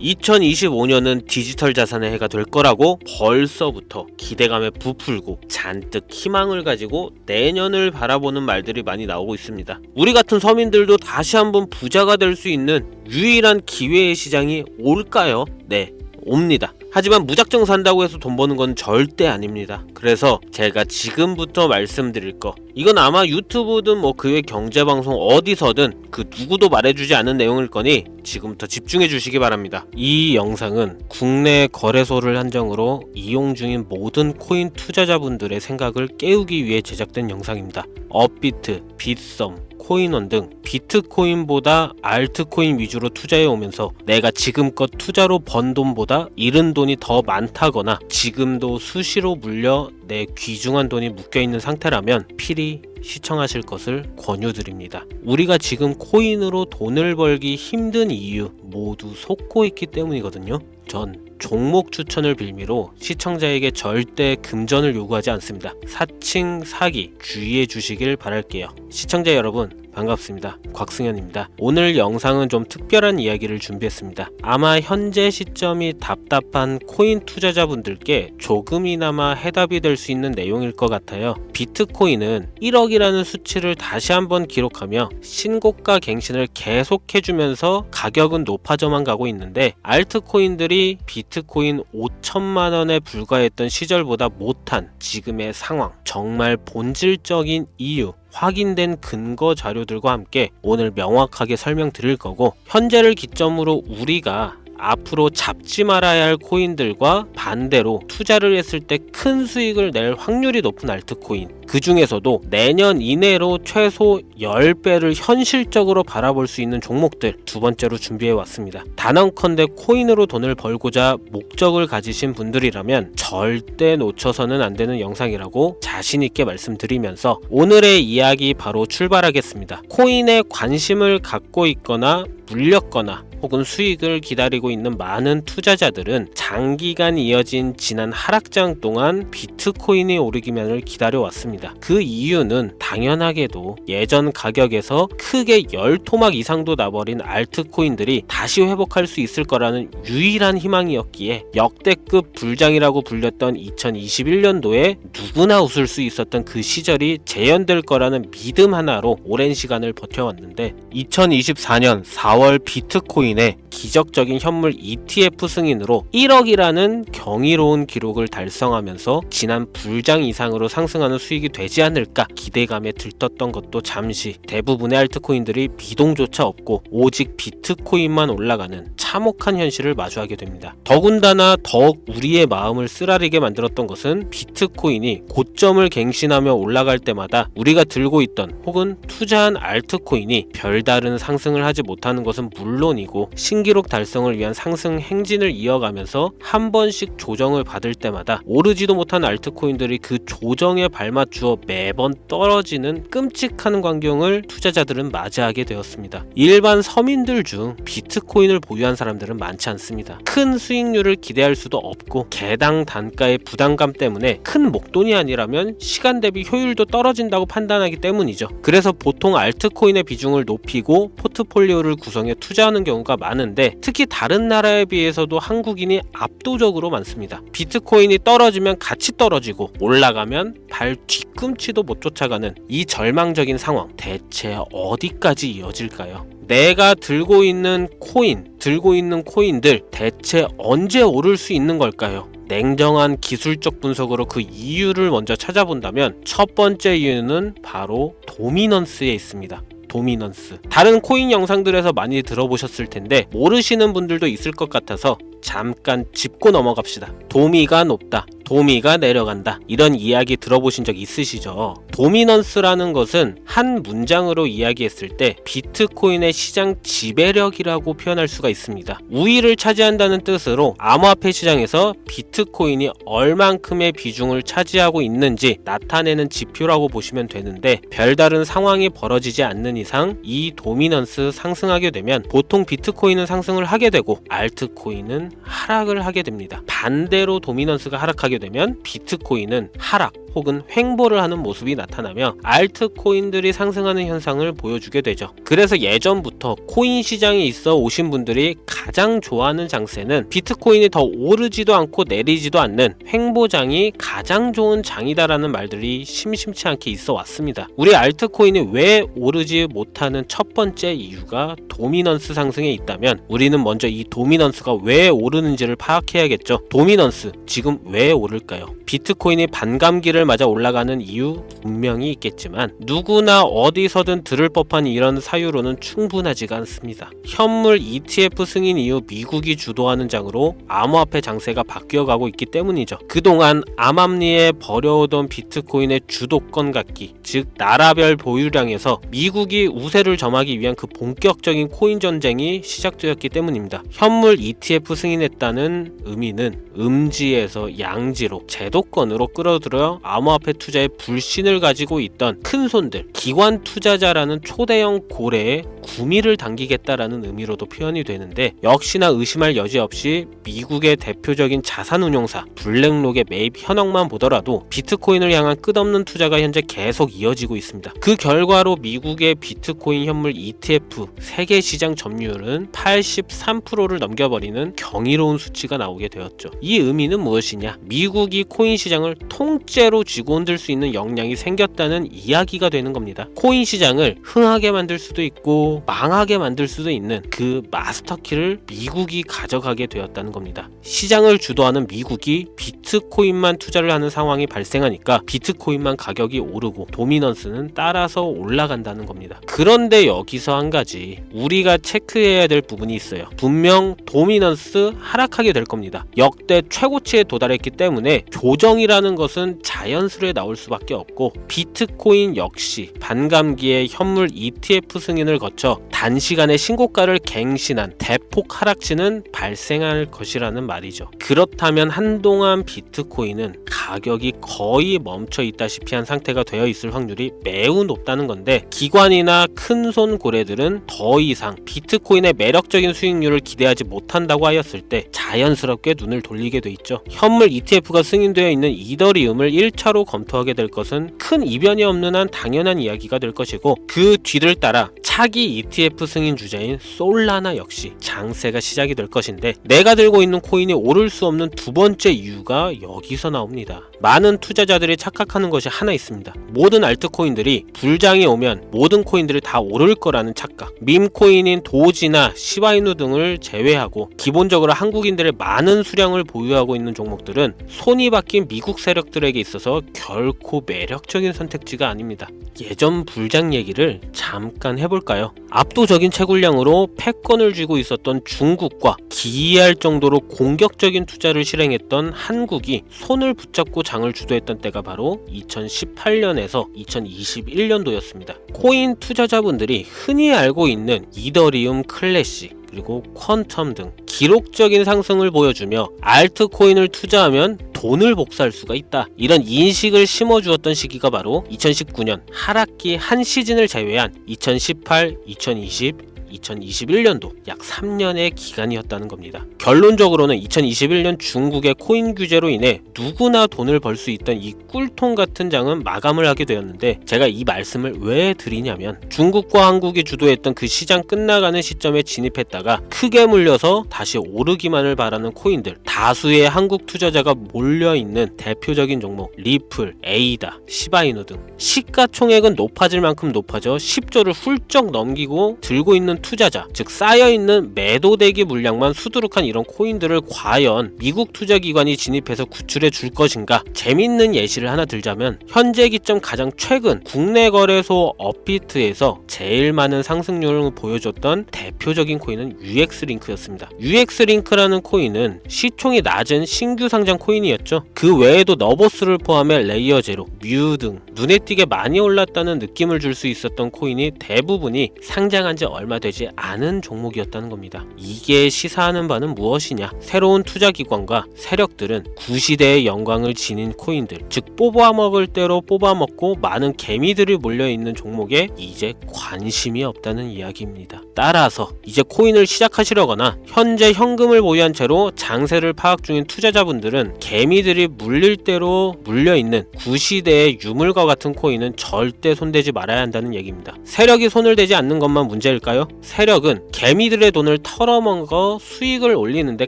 2025년은 디지털 자산의 해가 될 거라고 벌써부터 기대감에 부풀고 잔뜩 희망을 가지고 내년을 바라보는 말들이 많이 나오고 있습니다. 우리 같은 서민들도 다시 한번 부자가 될 수 있는 유일한 기회의 시장이 올까요? 네, 옵니다. 하지만 무작정 산다고 해서 돈 버는 건 절대 아닙니다. 그래서 제가 지금부터 말씀드릴 거, 이건 아마 유튜브든 뭐 그 외 경제방송 어디서든 그 누구도 말해주지 않은 내용일 거니 지금부터 집중해 주시기 바랍니다. 이 영상은 국내 거래소를 한정으로 이용 중인 모든 코인 투자자분들의 생각을 깨우기 위해 제작된 영상입니다. 업비트, 빗썸, 코인원 등 비트코인보다 알트코인 위주로 투자해 오면서 내가 지금껏 투자로 번 돈보다 잃은 돈이 더 많다거나 지금도 수시로 물려 내 귀중한 돈이 묶여있는 상태라면 필히 시청하실 것을 권유드립니다. 우리가 지금 코인으로 돈을 벌기 힘든 이유 모두 속고 있기 때문이거든요. 전 종목 추천을 빌미로 시청자에게 절대 금전을 요구하지 않습니다. 사칭, 사기 주의해 주시길 바랄게요. 시청자 여러분 반갑습니다. 곽승현입니다. 오늘 영상은 좀 특별한 이야기를 준비했습니다. 아마 현재 시점이 답답한 코인 투자자분들께 조금이나마 해답이 될 수 있는 내용일 것 같아요. 비트코인은 1억이라는 수치를 다시 한번 기록하며 신고가 갱신을 계속해주면서 가격은 높아져만 가고 있는데 알트코인들이 비트코인 5천만 원에 불과했던 시절보다 못한 지금의 상황, 정말 본질적인 이유, 확인된 근거 자료들과 함께 오늘 명확하게 설명드릴 거고, 현재를 기점으로 우리가 앞으로 잡지 말아야 할 코인들과 반대로 투자를 했을 때 큰 수익을 낼 확률이 높은 알트코인, 그 중에서도 내년 이내로 최소 10배를 현실적으로 바라볼 수 있는 종목들 두 번째로 준비해 왔습니다. 단언컨대 코인으로 돈을 벌고자 목적을 가지신 분들이라면 절대 놓쳐서는 안 되는 영상이라고 자신 있게 말씀드리면서 오늘의 이야기 바로 출발하겠습니다. 코인에 관심을 갖고 있거나 물렸거나 혹은 수익을 기다리고 있는 많은 투자자들은 장기간 이어진 지난 하락장 동안 비트코인이 오르기만을 기다려왔습니다. 그 이유는 당연하게도 예전 가격에서 크게 10토막 이상도 나버린 알트코인들이 다시 회복할 수 있을 거라는 유일한 희망이었기에 역대급 불장이라고 불렸던 2021년도에 누구나 웃을 수 있었던 그 시절이 재현될 거라는 믿음 하나로 오랜 시간을 버텨왔는데 2024년 4월 비트코인의 기적적인 현물 ETF 승인으로 1억이라는 경이로운 기록을 달성하면서 지난 불장 이상으로 상승하는 수익이 되지 않을까 기대감에 들떴던 것도 잠시 대부분의 알트코인들이 미동조차 없고 오직 비트코인만 올라가는 참혹한 현실을 마주하게 됩니다. 더군다나 더욱 우리의 마음을 쓰라리게 만들었던 것은 비트코인이 고점을 갱신하며 올라갈 때마다 우리가 들고 있던 혹은 투자한 알트코인이 별다른 상승을 하지 못하는 것은 물론이고 신기록 달성을 위한 상승 행진을 이어가면서 한 번씩 조정을 받을 때마다 오르지도 못한 알트코인들이 그 조정에 발맞추어 매번 떨어지는 끔찍한 광경을 투자자들은 맞이하게 되었습니다. 일반 서민들 중 비트코인을 보유한 사람들은 많지 않습니다. 큰 수익률을 기대할 수도 없고 개당 단가의 부담감 때문에 큰 목돈이 아니라면 시간 대비 효율도 떨어진다고 판단하기 때문이죠. 그래서 보통 알트코인의 비중을 높이고 포트폴리오를 구성해 투자하는 경우가 많은데 특히 다른 나라에 비해서도 한국인이 압도적으로 많습니다. 비트코인이 떨어지면 같이 떨어지고 올라가면 발 뒤꿈치도 못 쫓아가는 이 절망적인 상황, 대체 어디까지 이어질까요? 내가 들고 있는 코인들 대체 언제 오를 수 있는 걸까요? 냉정한 기술적 분석으로 그 이유를 먼저 찾아본다면 첫 번째 이유는 바로 도미넌스에 있습니다. 도미넌스. 다른 코인 영상들에서 많이 들어보셨을 텐데 모르시는 분들도 있을 것 같아서 잠깐 짚고 넘어갑시다. 도미가 높다, 도미가 내려간다, 이런 이야기 들어보신 적 있으시죠? 도미넌스라는 것은 한 문장으로 이야기했을 때 비트코인의 시장 지배력이라고 표현할 수가 있습니다. 우위를 차지한다는 뜻으로 암호화폐 시장에서 비트코인이 얼만큼의 비중을 차지하고 있는지 나타내는 지표라고 보시면 되는데, 별다른 상황이 벌어지지 않는 이상 이 도미넌스 상승하게 되면 보통 비트코인은 상승을 하게 되고 알트코인은 코인은 하락을 하게 됩니다. 반대로 도미넌스가 하락하게 되면 비트코인은 하락 혹은 횡보를 하는 모습이 나타나며 알트코인들이 상승하는 현상을 보여주게 되죠. 그래서 예전부터 코인 시장에 있어 오신 분들이 가장 좋아하는 장세는 비트코인이 더 오르지도 않고 내리지도 않는 횡보장이 가장 좋은 장이다라는 말들이 심심치 않게 있어 왔습니다. 우리 알트코인이 왜 오르지 못하는 첫 번째 이유가 도미넌스 상승에 있다면 우리는 먼저 이 도미넌스가 왜 오르는지를 파악해야겠죠. 도미넌스 지금 왜 오를까요? 비트코인이 반감기를 맞아 올라가는 이유 분명히 있겠지만 누구나 어디서든 들을 법한 이런 사유로는 충분하지가 않습니다. 현물 ETF 승인 이후 미국이 주도하는 장으로 암호화폐 장세가 바뀌어가고 있기 때문이죠. 그동안 암암리에 버려오던 비트코인의 주도권 갖기, 즉 나라별 보유량에서 미국이 우세를 점하기 위한 그 본격적인 코인 전쟁이 시작되었기 때문입니다. 현물 ETF 승인했다는 의미는 음지에서 양지로 제도권으로 끌어들여 암호화폐 투자에 불신을 가지고 있던 큰손들, 기관 투자자라는 초대형 고래에 구미를 당기겠다라는 의미로도 표현이 되는데 역시나 의심할 여지 없이 미국의 대표적인 자산운용사 블랙록의 매입 현황만 보더라도 비트코인을 향한 끝없는 투자가 현재 계속 이어지고 있습니다. 그 결과로 미국의 비트코인 현물 ETF 세계 시장 점유율은 83%를 넘겨버리는 경이로운 수치가 나오게 되었죠. 이 의미는 무엇이냐? 미국이 코인 시장을 통째로 쥐고 흔들 수 있는 역량이 생겼다는 이야기가 되는 겁니다. 코인 시장을 흥하게 만들 수도 있고 망하게 만들 수도 있는 그 마스터키를 미국이 가져가게 되었다는 겁니다. 시장을 주도하는 미국이 비트코인만 투자를 하는 상황이 발생하니까 비트코인만 가격이 오르고 도미넌스는 따라서 올라간다는 겁니다. 그런데 여기서 한 가지 우리가 체크해야 될 부분이 있어요. 분명 도미넌스 하락하게 될 겁니다. 역대 최고치에 도달했기 때문에 조정이라는 것은 자연스레 나올 수밖에 없고 비트코인 역시 반감기에 현물 ETF 승인을 거쳐 단시간에 신고가를 갱신한 대폭 하락치는 발생할 것이라는 말이죠. 그렇다면 한동안 비트코인은 가격이 거의 멈춰 있다시피 한 상태가 되어 있을 확률이 매우 높다는 건데 기관이나 큰손 고래들은 더 이상 비트코인의 매력적인 수익률을 기대하지 못한다고 하였을 때 자연스럽게 눈을 돌리게 돼 있죠. 현물 ETF가 승인되어 있는 이더리움을 1차로 검토하게 될 것은 큰 이변이 없는 한 당연한 이야기가 될 것이고 그 뒤를 따라 차기 ETF 승인 주자인 솔라나 역시 장세가 시작이 될 것인데 내가 들고 있는 코인이 오를 수 없는 두 번째 이유가 여기서 나옵니다. 많은 투자자들이 착각하는 것이 하나 있습니다. 모든 알트코인들이 불장이 오면 모든 코인들이 다 오를 거라는 착각. 밈코인인 도지나 시바이누 등을 제외하고 기본적으로 한국인들의 많은 수량을 보유하고 있는 종목들은 손이 바뀐 미국 세력들에게 있어서 결코 매력적인 선택지가 아닙니다. 예전 불장 얘기를 잠깐 해볼까요? 압도적인 채굴량으로 패권을 쥐고 있었던 중국과 기이할 정도로 공격적인 투자를 실행했던 한국이 손을 붙잡고 장을 주도했던 때가 바로 2018년에서 2021년도였습니다. 코인 투자자분들이 흔히 알고 있는 이더리움 클래식 그리고 퀀텀 등 기록적인 상승을 보여주며 알트코인을 투자하면 돈을 복사할 수가 있다. 이런 인식을 심어주었던 시기가 바로 2019년 하락기 한 시즌을 제외한 2018, 2020, 2021년도 약 3년의 기간이었다는 겁니다. 결론적으로는 2021년 중국의 코인 규제로 인해 누구나 돈을 벌 수 있던 이 꿀통 같은 장은 마감을 하게 되었는데 제가 이 말씀을 왜 드리냐면 중국과 한국이 주도했던 그 시장 끝나가는 시점에 진입했다가 크게 물려서 다시 오르기만을 바라는 코인들 다수의 한국 투자자가 몰려있는 대표적인 종목 리플, 에이다, 시바이누 등 시가총액은 높아질 만큼 높아져 10조를 훌쩍 넘기고 들고 있는 투자자, 즉 쌓여있는 매도대기 물량만 수두룩한 이런 코인들을 과연 미국 투자기관이 진입해서 구출해 줄 것인가? 재밌는 예시를 하나 들자면 현재 기점 가장 최근 국내 거래소 업비트에서 제일 많은 상승률을 보여줬던 대표적인 코인은 UX링크였습니다. UX링크라는 코인은 시총이 낮은 신규 상장 코인이었죠. 그 외에도 너보스를 포함해 레이어 제로, 뮤 등 눈에 띄게 많이 올랐다는 느낌을 줄 수 있었던 코인이 대부분이 상장한 지 얼마 되지 되지 않은 종목이었다는 겁니다. 이게 시사하는 바는 무엇이냐? 새로운 투자기관과 세력들은 구시대의 영광을 지닌 코인들, 즉 뽑아먹을 대로 뽑아먹고 많은 개미들이 몰려있는 종목에 이제 관심이 없다는 이야기입니다. 따라서 이제 코인을 시작하시려거나 현재 현금을 보유한 채로 장세를 파악 중인 투자자분들은 개미들이 물릴 대로 물려있는 구시대의 유물과 같은 코인은 절대 손대지 말아야 한다는 얘기입니다. 세력이 손을 대지 않는 것만 문제일까요? 세력은 개미들의 돈을 털어먹어 수익을 올리는데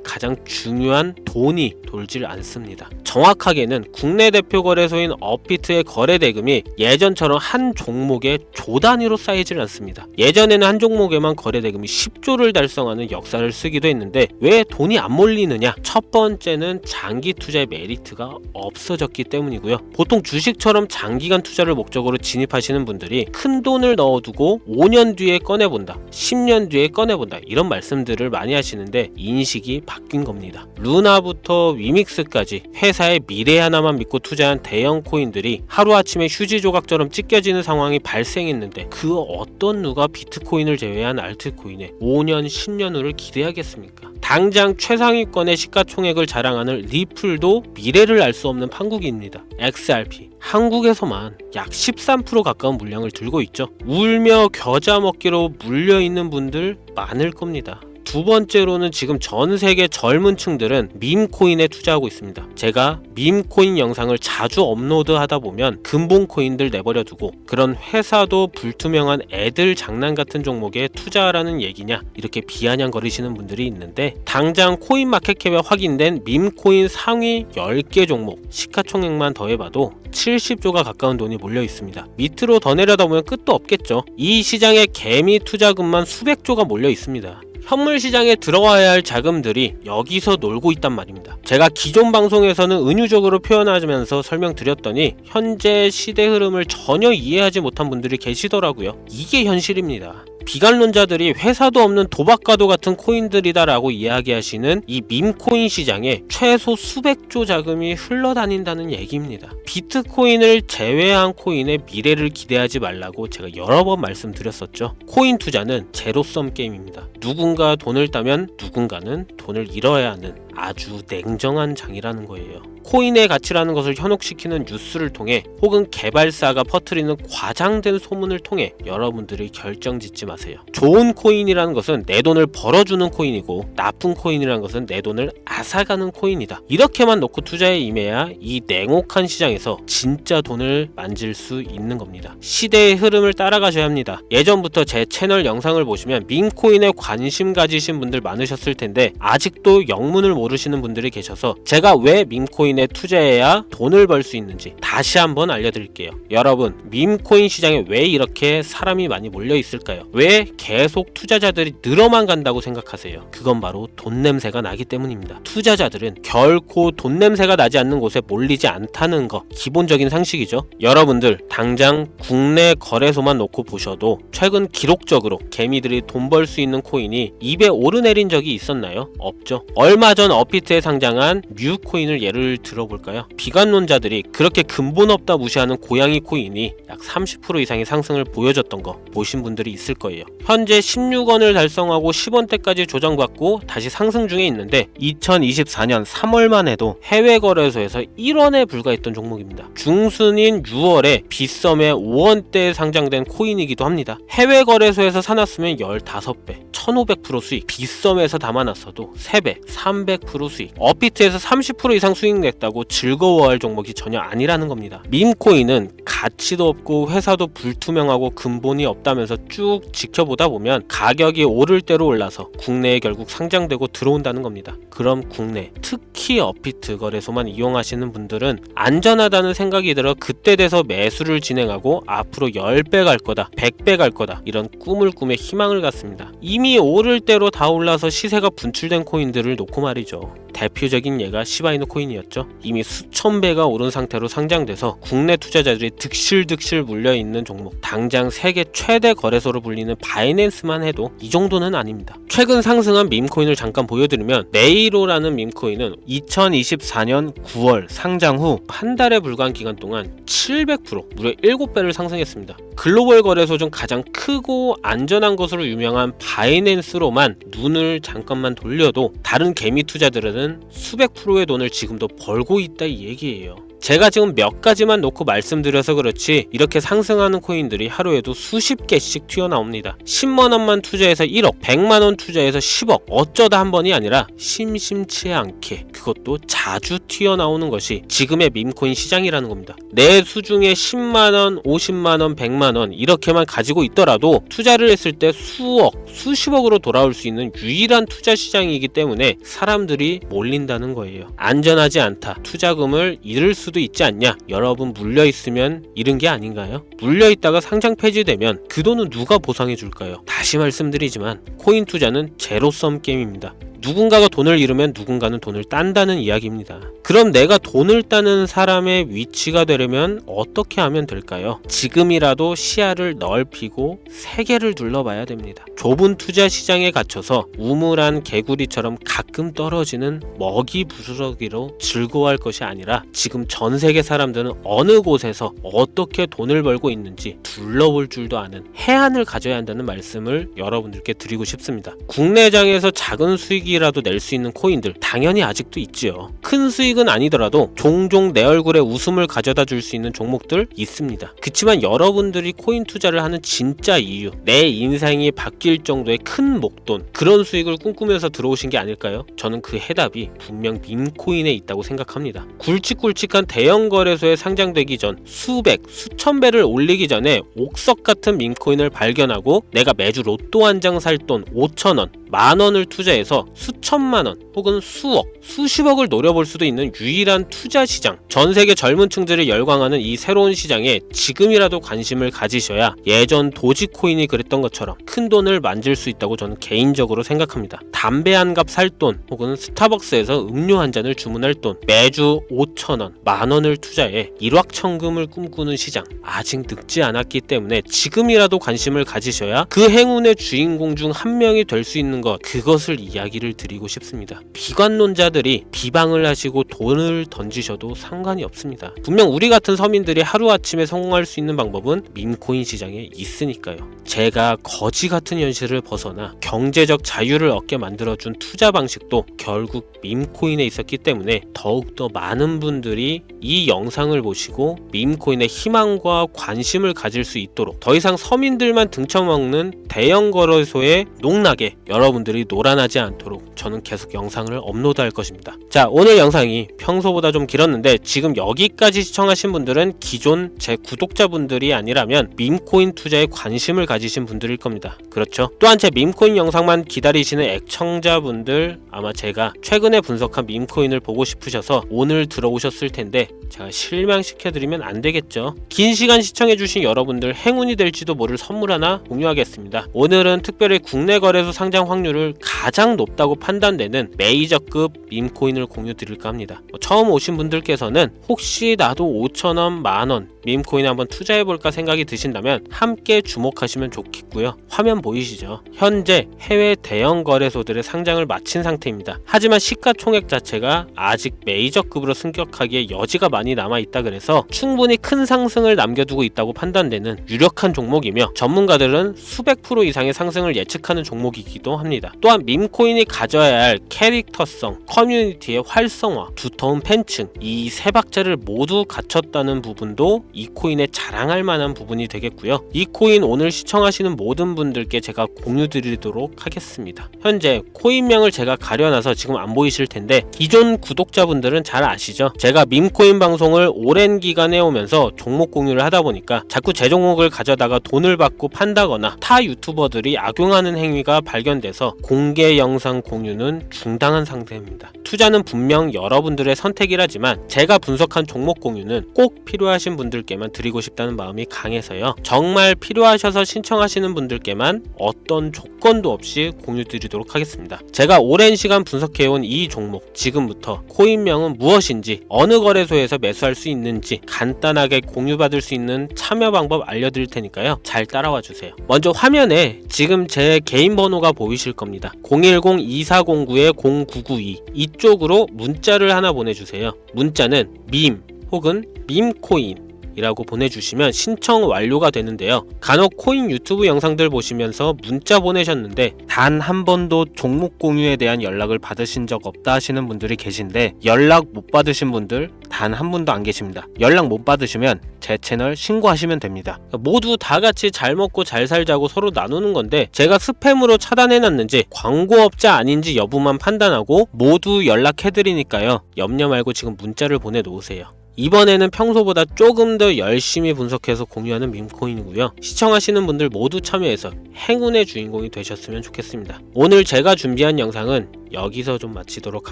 가장 중요한 돈이 돌질 않습니다. 정확하게는 국내 대표 거래소인 업비트의 거래 대금이 예전처럼 한 종목에 조 단위로 쌓이질 않습니다. 예전에는 한 종목에만 거래 대금이 10조를 달성하는 역사를 쓰기도 했는데 왜 돈이 안 몰리느냐? 첫 번째는 장기 투자의 메리트가 없어졌기 때문이고요. 보통 주식처럼 장기간 투자를 목적으로 진입하시는 분들이 큰 돈을 넣어두고 5년 뒤에 꺼내본다, 10년 뒤에 꺼내본다, 이런 말씀들을 많이 하시는데 인식이 바뀐 겁니다. 루나부터 위믹스까지 회사의 미래 하나만 믿고 투자한 대형 코인들이 하루아침에 휴지 조각처럼 찢겨지는 상황이 발생했는데 그 어떤 누가 비트코인을 제외한 알트코인에 5년, 10년 후를 기대하겠습니까? 당장 최상위권의 시가총액을 자랑하는 리플도 미래를 알 수 없는 판국입니다. XRP 한국에서만 약 13% 가까운 물량을 들고 있죠. 울며 겨자 먹기로 물려있는 분들 많을 겁니다. 두 번째로는 지금 전 세계 젊은 층들은 밈코인에 투자하고 있습니다. 제가 밈코인 영상을 자주 업로드하다 보면 근본 코인들 내버려 두고 그런 회사도 불투명한 애들 장난 같은 종목에 투자하라는 얘기냐 이렇게 비아냥거리시는 분들이 있는데 당장 코인마켓캡에 확인된 밈코인 상위 10개 종목 시가총액만 더해봐도 70조가 가까운 돈이 몰려 있습니다. 밑으로 더 내려다 보면 끝도 없겠죠. 이 시장에 개미 투자금만 수백조가 몰려 있습니다. 현물 시장에 들어와야 할 자금들이 여기서 놀고 있단 말입니다. 제가 기존 방송에서는 은유적으로 표현하면서 설명드렸더니 현재 시대 흐름을 전혀 이해하지 못한 분들이 계시더라고요. 이게 현실입니다. 비관론자들이 회사도 없는 도박과도 같은 코인들이다라고 이야기하시는 이 밈코인 시장에 최소 수백조 자금이 흘러다닌다는 얘기입니다. 비트코인을 제외한 코인의 미래를 기대하지 말라고 제가 여러 번 말씀드렸었죠. 코인 투자는 제로섬 게임입니다. 누군가 돈을 따면 누군가는 돈을 잃어야 하는 아주 냉정한 장이라는 거예요. 코인의 가치라는 것을 현혹시키는 뉴스를 통해 혹은 개발사가 퍼뜨리는 과장된 소문을 통해 여러분들이 결정짓지 마세요. 좋은 코인이라는 것은 내 돈을 벌어주는 코인이고 나쁜 코인이라는 것은 내 돈을 앗아가는 코인이다. 이렇게만 놓고 투자에 임해야 이 냉혹한 시장에서 진짜 돈을 만질 수 있는 겁니다. 시대의 흐름을 따라가셔야 합니다. 예전부터 제 채널 영상을 보시면 밈코인에 관심 가지신 분들 많으셨을 텐데 아직도 영문을 모르시는 분들이 계셔서 제가 왜 밈코인에 투자해야 돈을 벌 수 있는지 다시 한번 알려드릴게요. 여러분, 밈코인 시장에 왜 이렇게 사람이 많이 몰려 있을까요? 왜 계속 투자자들이 늘어만 간다고 생각하세요? 그건 바로 돈 냄새가 나기 때문입니다. 투자자들은 결코 돈 냄새가 나지 않는 곳에 몰리지 않다는 거 기본적인 상식이죠. 여러분들 당장 국내 거래소만 놓고 보셔도 최근 기록적으로 개미들이 돈 벌 수 있는 코인이 입에 오르내린 적이 있었나요? 없죠. 얼마 전 업비트에 상장한 뮤코인을 예를 들어볼까요? 비관론자들이 그렇게 근본 없다 무시하는 고양이 코인이 약 30% 이상의 상승을 보여줬던 거 보신 분들이 있을 거예요. 현재 16원을 달성하고 10원대까지 조정받고 다시 상승 중에 있는데 2024년 3월만 해도 해외 거래소에서 1원에 불과했던 종목입니다. 중순인 6월에 빗썸에 5원대에 상장된 코인이기도 합니다. 해외 거래소에서 사놨으면 15배, 1500% 수익, 빗썸에서 담아놨어도 3배, 300% 수익, 업비트에서 30% 이상 수익 냈다고 즐거워할 종목이 전혀 아니라는 겁니다. 밈코인은 가치도 없고 회사도 불투명하고 근본이 없다면서 쭉 지켜보다 보면 가격이 오를 대로 올라서 국내에 결국 상장되고 들어온다는 겁니다. 그럼 국내, 특히 업비트 거래소만 이용하시는 분들은 안전하다는 생각이 들어 그때 돼서 매수를 진행하고 앞으로 10배 갈 거다, 100배 갈 거다 이런 꿈을 꾸며 희망을 갖습니다. 이미 오를 대로 다 올라서 시세가 분출된 코인들을 놓고 말이죠. 대표적인 예가 시바이누 코인이었죠. 이미 수천 배가 오른 상태로 상장돼서 국내 투자자들이 득실득실 물려있는 종목, 당장 세계 최대 거래소로 불리는 바이낸스만 해도 이 정도는 아닙니다. 최근 상승한 밈코인을 잠깐 보여드리면 네이로라는 밈코인은 2024년 9월 상장 후 한 달에 불과한 기간 동안 700% 무려 7배를 상승했습니다. 글로벌 거래소 중 가장 크고 안전한 것으로 유명한 바이낸스로만 눈을 잠깐만 돌려도 다른 개미 투자들은 수백 프로의 돈을 지금도 벌고 있다 이 얘기예요. 제가 지금 몇 가지만 놓고 말씀드려서 그렇지 이렇게 상승하는 코인들이 하루에도 수십 개씩 튀어나옵니다. 10만원만 투자해서 1억, 100만원 투자해서 10억, 어쩌다 한 번이 아니라 심심치 않게 그것도 자주 튀어나오는 것이 지금의 밈코인 시장이라는 겁니다. 내 수중에 10만원, 50만원, 100만원 이렇게만 가지고 있더라도 투자를 했을 때 수억, 수십억으로 돌아올 수 있는 유일한 투자 시장이기 때문에 사람들이 몰린다는 거예요. 안전하지 않다. 투자금을 잃을 수도 있지 않냐? 여러분 물려있으면 잃은 게 아닌가요? 물려있다가 상장 폐지되면 그 돈은 누가 보상해 줄까요? 다시 말씀드리지만 코인 투자는 제로섬 게임입니다. 누군가가 돈을 잃으면 누군가는 돈을 딴다는 이야기입니다. 그럼 내가 돈을 따는 사람의 위치가 되려면 어떻게 하면 될까요? 지금이라도 시야를 넓히고 세계를 둘러봐야 됩니다. 좁은 투자 시장에 갇혀서 우물안 개구리처럼 가끔 떨어지는 먹이 부스러기로 즐거워할 것이 아니라 지금 전 세계 사람들은 어느 곳에서 어떻게 돈을 벌고 있는지 둘러볼 줄도 아는 해안을 가져야 한다는 말씀을 여러분들께 드리고 싶습니다. 국내장에서 작은 수익이 라도 낼 수 있는 코인들 당연히 아직도 있지요. 큰 수익은 아니더라도 종종 내 얼굴에 웃음을 가져다 줄 수 있는 종목들 있습니다. 그치만 여러분들이 코인 투자를 하는 진짜 이유, 내 인생이 바뀔 정도의 큰 목돈, 그런 수익을 꿈꾸면서 들어오신 게 아닐까요? 저는 그 해답이 분명 밈코인에 있다고 생각합니다. 굵직굵직한 대형 거래소에 상장되기 전 수백, 수천 배를 올리기 전에 옥석 같은 밈코인을 발견하고 내가 매주 로또 한 장 살 돈 5,000원, 만원을 투자해서 수천만원 혹은 수억, 수십억을 노려볼 수도 있는 유일한 투자 시장, 전 세계 젊은 층들이 열광하는 이 새로운 시장에 지금이라도 관심을 가지셔야 예전 도지코인이 그랬던 것처럼 큰 돈을 만질 수 있다고 저는 개인적으로 생각합니다. 담배 한 갑 살 돈 혹은 스타벅스에서 음료 한 잔을 주문할 돈, 매주 5,000원, 만원을 투자해 일확천금을 꿈꾸는 시장, 아직 늙지 않았기 때문에 지금이라도 관심을 가지셔야 그 행운의 주인공 중 한 명이 될 수 있는 것, 그것을 이야기를 드리고 싶습니다. 비관론자들이 비방을 하시고 돈을 던지셔도 상관이 없습니다. 분명 우리 같은 서민들이 하루아침에 성공할 수 있는 방법은 밈코인 시장에 있으니까요. 제가 거지 같은 현실을 벗어나 경제적 자유를 얻게 만들어준 투자 방식도 결국 밈코인에 있었기 때문에 더욱더 많은 분들이 이 영상을 보시고 밈코인의 희망과 관심을 가질 수 있도록 더 이상 서민들만 등쳐먹는 대형 거래소에 농락에 여러분들이 놀아나지 않도록 저는 계속 영상을 업로드할 것입니다. 자, 오늘 영상이 평소보다 좀 길었는데 지금 여기까지 시청하신 분들은 기존 제 구독자분들이 아니라면 밈코인 투자에 관심을 가지신 분들일 겁니다. 그렇죠? 또한 제 밈코인 영상만 기다리시는 애청자분들, 아마 제가 최근에 분석한 밈코인을 보고 싶으셔서 오늘 들어오셨을 텐데 제가 실망시켜드리면 안 되겠죠. 긴 시간 시청해주신 여러분들 행운이 될지도 모를 선물 하나 공유하겠습니다. 오늘은 특별히 국내 거래소 상장 확률을 가장 높다고 판단되는 메이저급 밈코인을 공유 드릴까 합니다. 처음 오신 분들께서는 혹시 나도 5,000원, 만원 밈코인에 한번 투자해볼까 생각이 드신다면 함께 주목하시면 좋겠고요. 화면 보이시죠? 현재 해외 대형 거래소들의 상장을 마친 상태입니다. 하지만 시가총액 자체가 아직 메이저급으로 승격하기에 여지가 많이 남아있다 그래서 충분히 큰 상승을 남겨두고 있다고 판단되는 유력한 종목이며 전문가들은 수백 프로 이상의 상승을 예측하는 종목이기도 합니다. 또한 밈코인이 가져야 할 캐릭터성, 커뮤니티의 활성화, 두터운 팬층, 이 세 박자를 모두 갖췄다는 부분도 이 코인에 자랑할 만한 부분이 되겠고요. 이 코인 오늘 시청하시는 모든 분들께 제가 공유 드리도록 하겠습니다. 현재 코인명을 제가 가려놔서 지금 안 보이실 텐데 기존 구독자분들은 잘 아시죠? 제가 밈코인 방송을 오랜 기간 해오면서 종목 공유를 하다 보니까 자꾸 제 종목을 가져다가 돈을 받고 판다거나 타 유튜버들이 악용하는 행위가 발견돼서 공개 영상 공유는 중단한 상태입니다. 투자는 분명 분명 여러분들의 선택이라지만 제가 분석한 종목 공유는 꼭 필요하신 분들께만 드리고 싶다는 마음이 강해서요. 정말 필요하셔서 신청하시는 분들께만 어떤 조건도 없이 공유 드리도록 하겠습니다. 제가 오랜 시간 분석해온 이 종목, 지금부터 코인명은 무엇인지, 어느 거래소에서 매수할 수 있는지 간단하게 공유받을 수 있는 참여 방법 알려드릴 테니까요. 잘 따라와 주세요. 먼저 화면에 지금 제 개인 번호가 보이실 겁니다. 010-2409-0992 이쪽으로 문자를 하나 보내주세요. 문자는 밈 혹은 밈코인 이라고 보내주시면 신청 완료가 되는데요. 간혹 코인 유튜브 영상들 보시면서 문자 보내셨는데 단 한 번도 종목 공유에 대한 연락을 받으신 적 없다 하시는 분들이 계신데, 연락 못 받으신 분들 단 한 분도 안 계십니다. 연락 못 받으시면 제 채널 신고하시면 됩니다. 모두 다 같이 잘 먹고 잘 살자고 서로 나누는 건데, 제가 스팸으로 차단해놨는지 광고업자 아닌지 여부만 판단하고 모두 연락해드리니까요. 염려 말고 지금 문자를 보내놓으세요. 이번에는 평소보다 조금 더 열심히 분석해서 공유하는 밈코인이고요. 시청하시는 분들 모두 참여해서 행운의 주인공이 되셨으면 좋겠습니다. 오늘 제가 준비한 영상은 여기서 좀 마치도록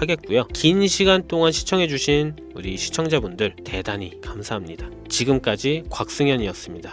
하겠고요. 긴 시간 동안 시청해주신 우리 시청자분들 대단히 감사합니다. 지금까지 곽승현이었습니다.